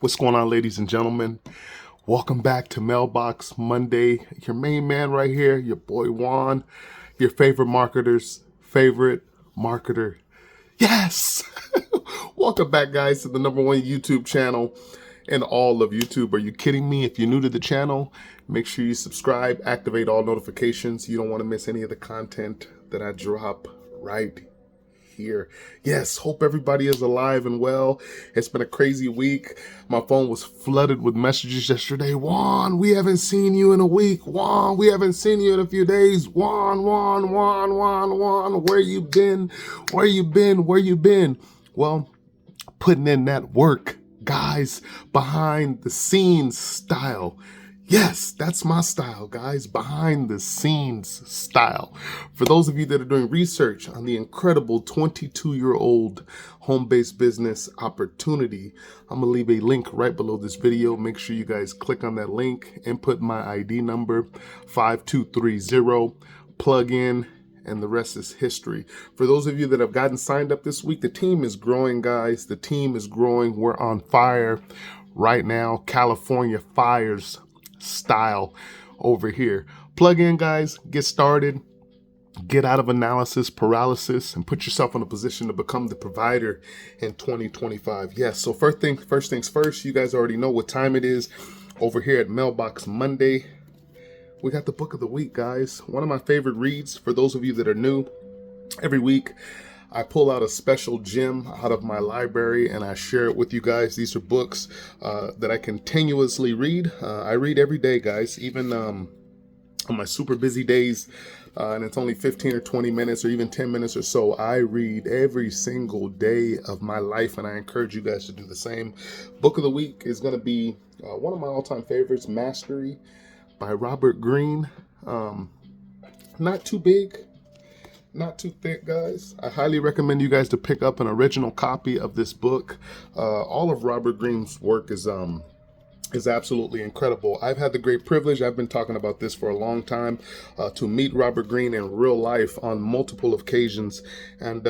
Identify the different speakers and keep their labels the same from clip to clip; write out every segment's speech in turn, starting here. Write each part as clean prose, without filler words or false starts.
Speaker 1: What's going on, ladies and gentlemen? Welcome back to Mailbox Monday. Your main man right here, your boy Juan, your favorite marketer's favorite marketer. Yes! Welcome back, guys, to the #1 YouTube channel in all of YouTube. Are you kidding me? If you're new to the channel, make sure you subscribe, activate all notifications. You don't want to miss any of the content that I drop right here. Yes, hope everybody is alive and well. It's been a crazy week. My phone was flooded with messages yesterday. Juan, we haven't seen you in a week. Juan, we haven't seen you in a few days. Juan, where you been? Where you been? Where you been? Well, putting in that work, guys, behind the scenes style. Yes, that's my style, guys, behind the scenes style. For those of you that are doing research on the incredible 22-year-old home-based business opportunity, I'm gonna leave a link right below this video. Make sure you guys click on that link, input my ID number, 5230, plug in, and the rest is history. For those of you that have gotten signed up this week, the team is growing, guys. The team is growing. We're on fire right now. California fires style over here. Plug in, guys, get started, get out of analysis paralysis, and put yourself in a position to become the provider in 2025. Yes, so first things first, you guys already know what time it is over here at Mailbox Monday. We got the book of the week, guys. One of my favorite reads. For those of you that are new, every week I pull out a special gem out of my library and I share it with you guys. These are books that I continuously read. I read every day, guys, even on my super busy days, and it's only 15 or 20 minutes or even 10 minutes or so. I read every single day of my life, and I encourage you guys to do the same. Book of the week is going to be one of my all-time favorites, Mastery by Robert Greene. Not too big, not too thick, guys. I highly recommend you guys to pick up an original copy of this book. All of Robert Greene's work is absolutely incredible. I've had the great privilege, I've been talking about this for a long time, to meet Robert Greene in real life on multiple occasions, and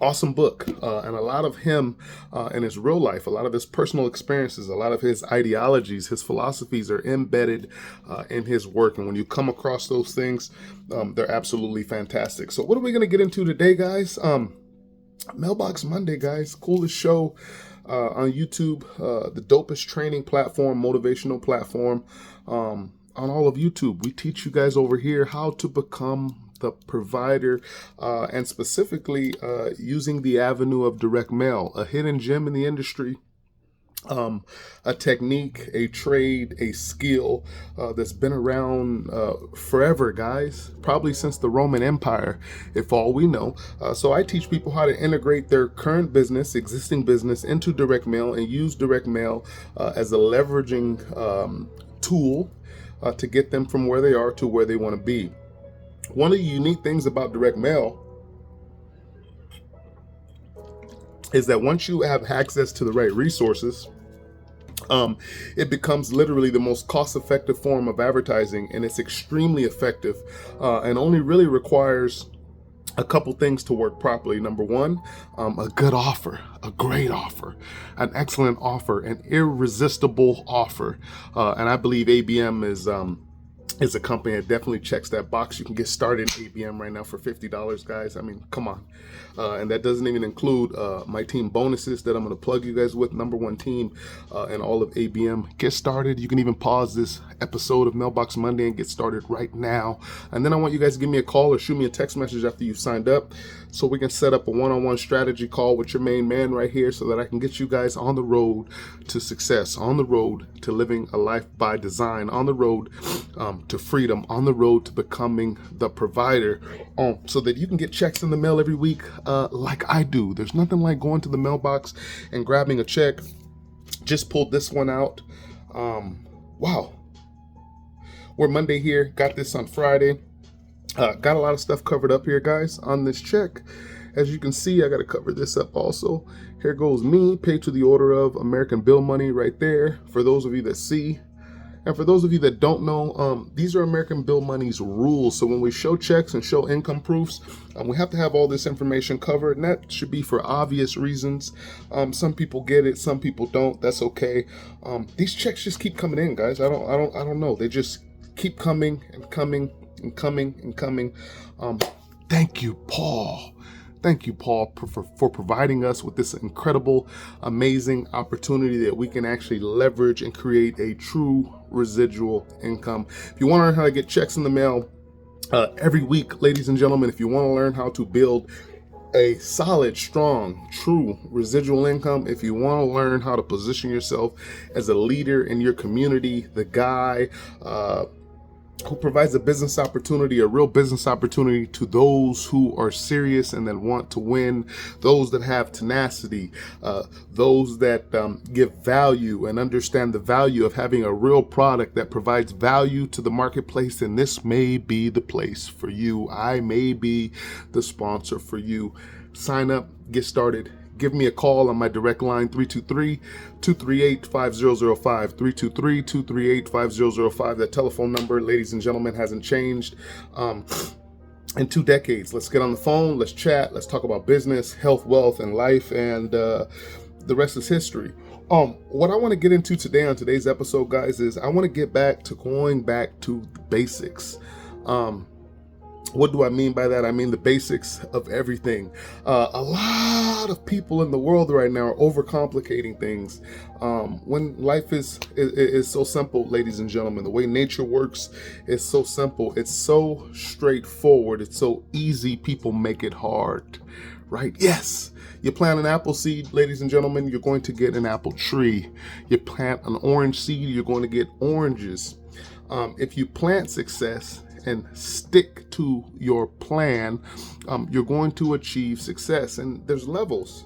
Speaker 1: awesome book. And a lot of him in his real life, a lot of his personal experiences, a lot of his ideologies, his philosophies are embedded in his work. And when you come across those things, they're absolutely fantastic. So what are we going to get into today, guys? Mailbox Monday, guys. Coolest show on YouTube, the dopest training platform, motivational platform on all of YouTube. We teach you guys over here how to become the provider, and specifically using the avenue of direct mail, a hidden gem in the industry, a technique, a trade, a skill that's been around forever, guys, probably since the Roman Empire, if all we know. So I teach people how to integrate their current business, existing business, into direct mail and use direct mail as a leveraging tool to get them from where they are to where they want to be. One of the unique things about direct mail is that once you have access to the right resources, it becomes literally the most cost-effective form of advertising, and it's extremely effective, and only really requires a couple things to work properly. Number one, a good offer, a great offer, an excellent offer, an irresistible offer, and I believe ABM is a company that definitely checks that box. You can get started in ABM right now for $50, guys. I mean, come on. And that doesn't even include my team bonuses that I'm going to plug you guys with. #1 team and all of ABM. Get started. You can even pause this episode of Mailbox Monday and get started right now. And then I want you guys to give me a call or shoot me a text message after you've signed up, so we can set up a one-on-one strategy call with your main man right here, so that I can get you guys on the road to success, on the road to living a life by design, on the road to freedom, on the road to becoming the provider, so that you can get checks in the mail every week like I do. There's nothing like going to the mailbox and grabbing a check. Just pulled this one out. Wow. We're Monday here. Got this on Friday. Got a lot of stuff covered up here, guys, on this check. As you can see, I got to cover this up also. Here goes me, paid to the order of American Bill money right there. For those of you that see, And for those of you that don't know, these are American Bill Money's rules. So when we show checks and show income proofs, we have to have all this information covered, and that should be for obvious reasons. Some people get it, some people don't. That's okay. These checks just keep coming in, guys. I don't know. They just keep coming and coming and coming and coming. Thank you, Paul. Thank you, Paul, for providing us with this incredible, amazing opportunity that we can actually leverage and create a true residual income. If you want to learn how to get checks in the mail every week, ladies and gentlemen, if you want to learn how to build a solid, strong, true residual income, if you want to learn how to position yourself as a leader in your community, the guy who provides a business opportunity, a real business opportunity to those who are serious and that want to win, those that have tenacity, those that give value and understand the value of having a real product that provides value to the marketplace, and this may be the place for you. I may be the sponsor for you. Sign up, get started. Give me a call on my direct line, 323-238-5005, 323-238-5005. That telephone number, ladies and gentlemen, hasn't changed in 2 decades. Let's get on the phone, let's chat, let's talk about business, health, wealth, and life, and the rest is history. What I want to get into today on today's episode, guys, is I want to get back to going back to the basics. What do I mean by that? I mean the basics of everything. A lot of people in the world right now are overcomplicating things. When life is so simple, ladies and gentlemen, the way nature works is so simple. It's so straightforward. It's so easy. People make it hard, right? Yes. You plant an apple seed, ladies and gentlemen, you're going to get an apple tree. You plant an orange seed, you're going to get oranges. If you plant success and stick to your plan, you're going to achieve success. And there's levels.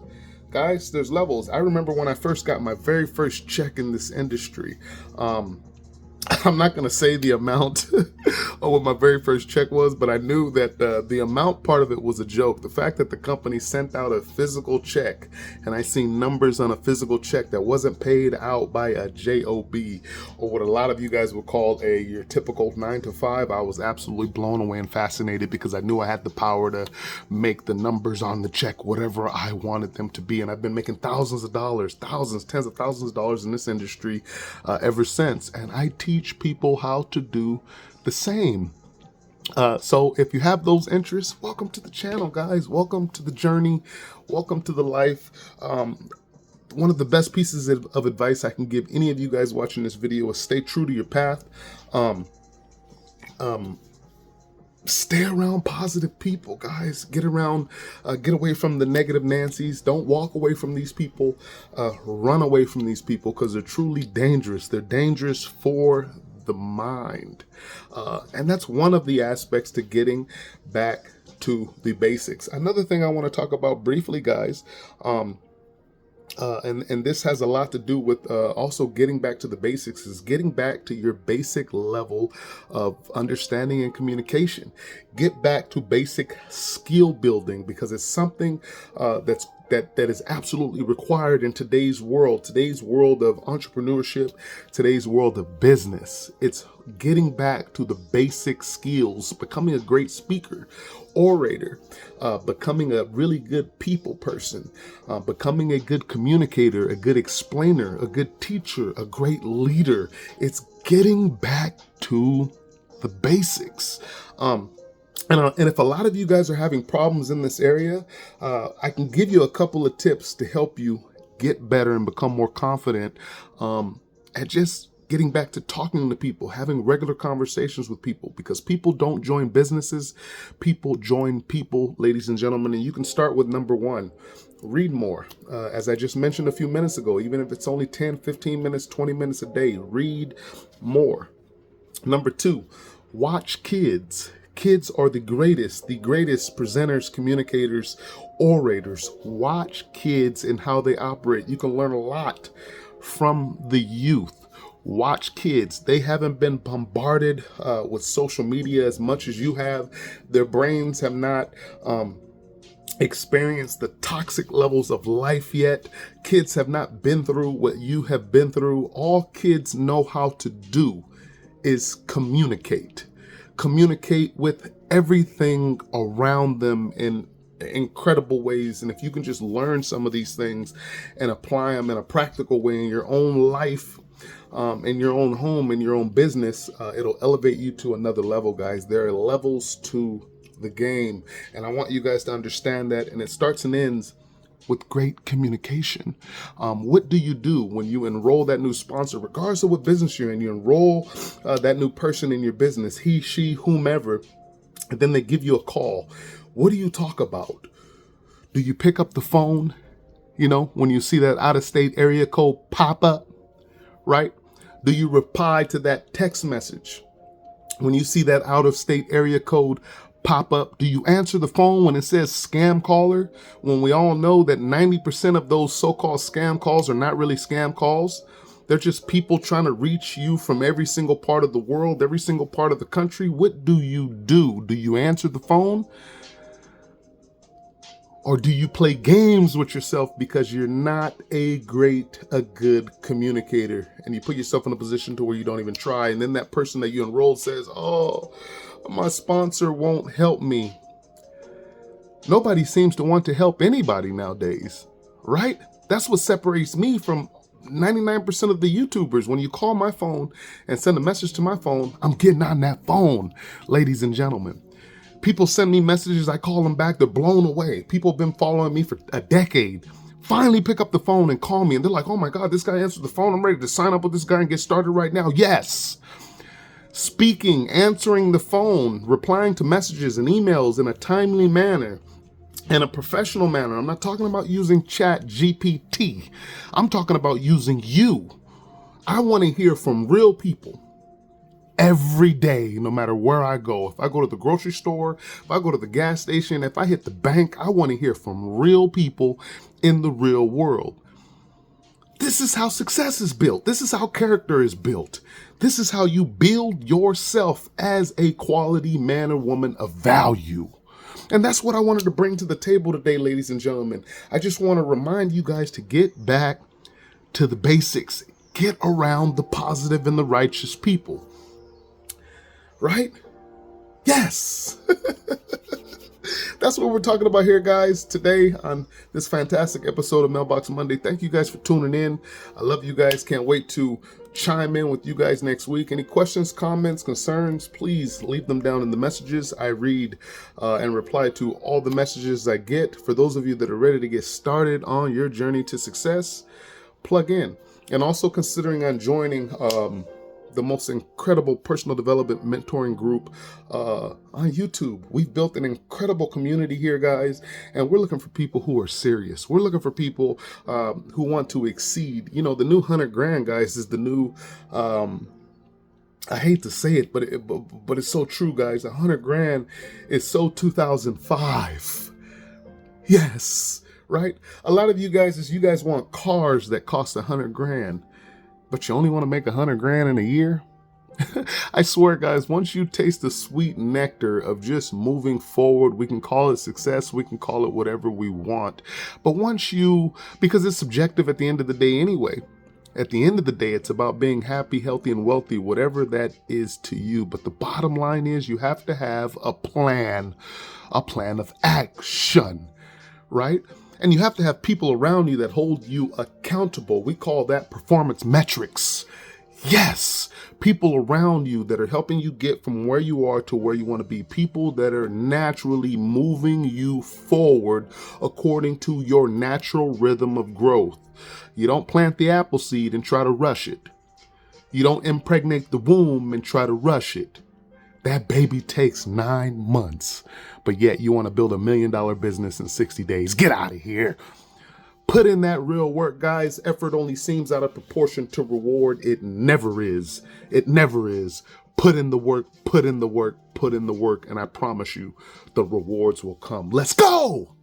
Speaker 1: Guys, there's levels. I remember when I first got my very first check in this industry. I'm not going to say the amount of what my very first check was, but I knew that the amount part of it was a joke. The fact that the company sent out a physical check, and I seen numbers on a physical check that wasn't paid out by a job, or what a lot of you guys would call your typical 9-to-5, I was absolutely blown away and fascinated, because I knew I had the power to make the numbers on the check whatever I wanted them to be. And I've been making thousands of dollars, tens of thousands of dollars in this industry ever since. And I teach people how to do the same. So if you have those interests, welcome to the channel, guys. Welcome to the journey. Welcome to the life. One of the best pieces of advice I can give any of you guys watching this video is stay true to your path. Stay around positive people, guys. Get away from the negative Nancys. Don't walk away from these people. Run away from these people, because they're truly dangerous. They're dangerous for the mind. And that's one of the aspects to getting back to the basics. Another thing I want to talk about briefly, guys, and this has a lot to do with also getting back to the basics, is getting back to your basic level of understanding and communication. Get back to basic skill building, because it's something that is absolutely required in today's world of entrepreneurship, today's world of business. It's getting back to the basic skills, becoming a great speaker, orator, becoming a really good people person, becoming a good communicator, a good explainer, a good teacher, a great leader. It's getting back to the basics. And if a lot of you guys are having problems in this area, I can give you a couple of tips to help you get better and become more confident at just getting back to talking to people, having regular conversations with people, because people don't join businesses, people join people, ladies and gentlemen. And you can start with number one. Read more. As I just mentioned a few minutes ago, even if it's only 10, 15 minutes, 20 minutes a day, read more. Number two, watch kids. Kids are the greatest presenters, communicators, orators. Watch kids and how they operate. You can learn a lot from the youth. Watch kids. They haven't been bombarded with social media as much as you have. Their brains have not experienced the toxic levels of life yet. Kids have not been through what you have been through. All kids know how to do is communicate. Communicate with everything around them in incredible ways. And if you can just learn some of these things and apply them in a practical way in your own life, in your own home, in your own business, it'll elevate you to another level, guys. There are levels to the game. And I want you guys to understand that. And it starts and ends with great communication. What do you do when you enroll that new sponsor, regardless of what business you're in? You enroll that new person in your business, he, she, whomever, and then they give you a call. What do you talk about? Do you pick up the phone, when you see that out-of-state area code pop up, right? Do you reply to that text message when you see that out-of-state area code pop up? Do you answer the phone when it says scam caller, when we all know that 90% of those so-called scam calls are not really scam calls? They're just people trying to reach you from every single part of the world, every single part of the country. What do you do? Do you answer the phone? Or do you play games with yourself because you're not a good communicator, and you put yourself in a position to where you don't even try? And then that person that you enrolled says, oh, my sponsor won't help me. Nobody seems to want to help anybody nowadays, right? That's what separates me from 99% of the YouTubers. When you call my phone and send a message to my phone, I'm getting on that phone, ladies and gentlemen. People send me messages, I call them back, they're blown away. People have been following me for a decade. Finally pick up the phone and call me, and they're like, oh my God, this guy answered the phone. I'm ready to sign up with this guy and get started right now. Yes. Speaking, answering the phone, replying to messages and emails in a timely manner, in a professional manner. I'm not talking about using Chat GPT. I'm talking about using you. I want to hear from real people every day, no matter where I go. If I go to the grocery store, if I go to the gas station, if I hit the bank, I want to hear from real people in the real world. This is how success is built. This is how character is built. This is how you build yourself as a quality man or woman of value. And that's what I wanted to bring to the table today, ladies and gentlemen. I just want to remind you guys to get back to the basics. Get around the positive and the righteous people. Right? Yes. That's what we're talking about here, guys, today on this fantastic episode of Mailbox Monday. Thank you guys for tuning in. I love you guys. Can't wait to chime in with you guys next week. Any questions, comments, concerns, please leave them down in the messages. I read and reply to all the messages I get. For those of you that are ready to get started on your journey to success, plug in. And also considering on joining the most incredible personal development mentoring group on YouTube. We've built an incredible community here, guys, and we're looking for people who are serious. We're looking for people who want to exceed. The new 100 grand, guys, is the new, I hate to say it, but it's so true, guys. 100 grand is so 2005. Yes, right? A lot of you guys want cars that cost 100 grand. But you only want to make 100 grand in a year? I swear, guys, once you taste the sweet nectar of just moving forward, we can call it success, we can call it whatever we want. But because it's subjective at the end of the day anyway. At the end of the day, it's about being happy, healthy, and wealthy, whatever that is to you. But the bottom line is you have to have a plan of action, right? And you have to have people around you that hold you accountable. We call that performance metrics. Yes, people around you that are helping you get from where you are to where you want to be. People that are naturally moving you forward according to your natural rhythm of growth. You don't plant the apple seed and try to rush it. You don't impregnate the womb and try to rush it. That baby takes 9 months, but yet you want to build $1 million business in 60 days. Get out of here. Put in that real work, guys. Effort only seems out of proportion to reward. It never is. It never is. Put in the work, put in the work, put in the work, and I promise you the rewards will come. Let's go.